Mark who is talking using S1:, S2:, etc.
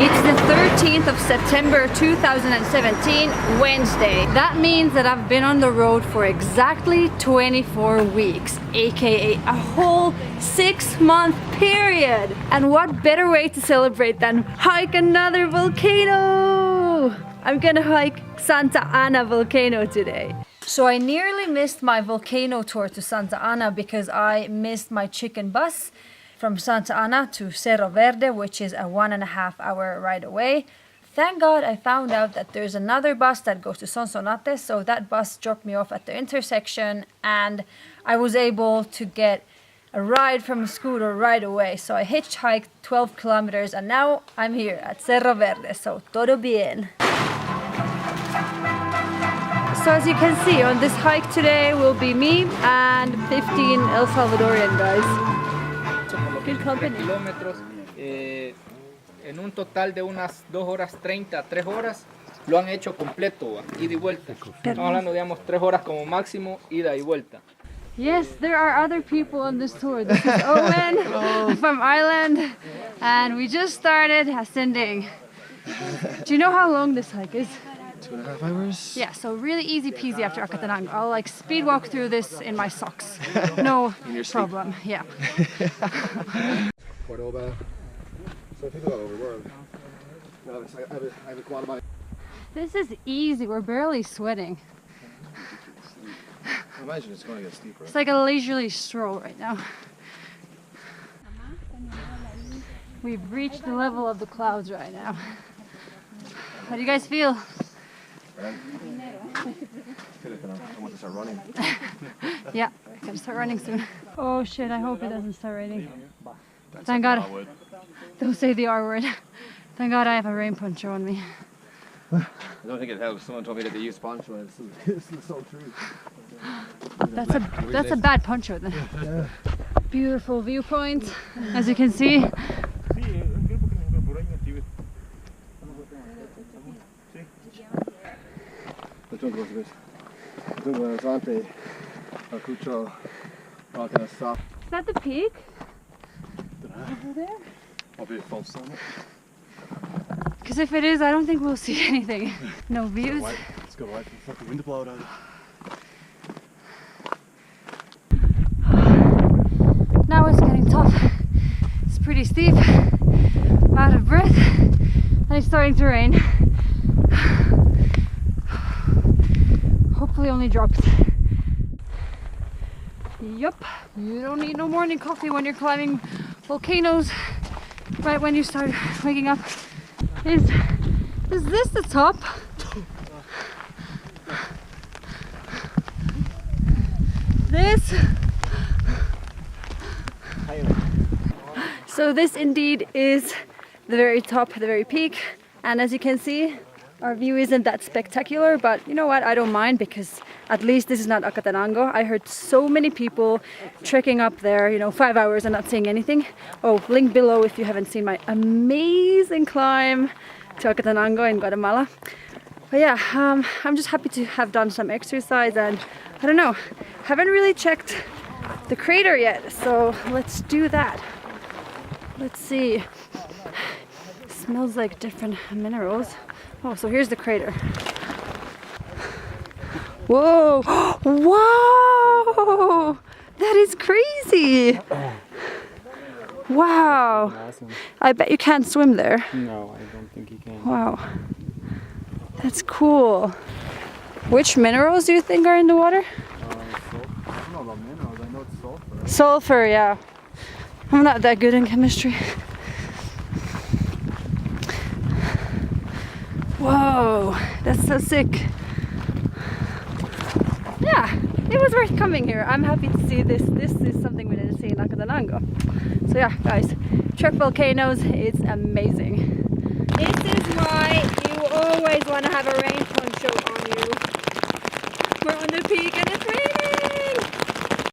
S1: It's the 13th of September 2017, Wednesday. That means that I've been on the road for exactly 24 weeks, aka a whole 6-month period. And what better way to celebrate than hike another volcano? I'm gonna hike Santa Ana volcano today. So I nearly missed my volcano tour to Santa Ana because I missed my chicken bus from Santa Ana to Cerro Verde, which is a 1.5 hour ride away. Thank God I found out that there's another bus that goes to Sonsonate, so that bus dropped me off at the intersection and I was able to get a ride from a scooter right away. So I hitchhiked 12 kilometers and now I'm here at Cerro Verde, so todo bien. So as you can see, on this hike today will be me and 15 El Salvadorian guys. Good company.
S2: Kilómetros, en un total de unas 2 horas 30, 3 horas, lo han hecho completo, ida y vuelta. Estamos hablando, digamos, 3 horas como máximo, ida y vuelta.
S1: Yes, there are other people on this tour. This is Owen from Ireland, and we just started ascending. Do you know how long this hike is?
S3: 2.5 hours?
S1: Yeah, so really easy peasy after Acatenango. I'll like speed walk through this in my socks. No problem, yeah.
S3: Cordoba. So people all over the world. No, I have a Guatemala.
S1: This is easy, we're barely sweating.
S3: I imagine it's going to get steeper.
S1: It's like a leisurely stroll right now. We've reached the level of the clouds right now. How do you guys feel?
S3: I feel like I want to start running.
S1: Yeah, I gotta start running soon. Oh shit, I hope it doesn't start raining. Thank God. Don't say the R word. Thank God I have a rain poncho on me.
S3: I don't think it helps. Someone told me that they use poncho and it's so true.
S1: That's a bad poncho then. Yeah. Beautiful viewpoint, as you can see. Is that the peak? Over there?
S3: I'll be a false summit.
S1: Because if it is, I don't think we'll see anything. No views.
S3: Let's go right. Fuck the wind blow out.
S1: Now it's getting tough. It's pretty steep. I'm out of breath. And it's starting to rain. Hopefully only drops. Yup, you don't need no morning coffee when you're climbing volcanoes right when you start waking up. Is this the top? This? So this indeed is the very top, the very peak, and as you can see, our view isn't that spectacular, but you know what, I don't mind because at least this is not Acatenango. I heard so many people trekking up there, 5 hours and not seeing anything. Oh, link below if you haven't seen my amazing climb to Acatenango in Guatemala. But yeah, I'm just happy to have done some exercise and I don't know, haven't really checked the crater yet, so let's do that. Let's see. It smells like different minerals. Oh, so here's the crater. Whoa! Wow! That is crazy! Wow! I bet you can't swim there.
S4: No, I don't think you can.
S1: Wow. That's cool. Which minerals do you think are in the water?
S4: I don't know about minerals, I know it's sulfur.
S1: Sulfur, yeah. I'm not that good in chemistry. Whoa, that's so sick. Yeah, it was worth coming here. I'm happy to see this. This is something we didn't see in Acatenango. So yeah, guys, trek volcanoes, it's amazing. This is why you always want to have a rain poncho on you. We're on the peak and it's raining.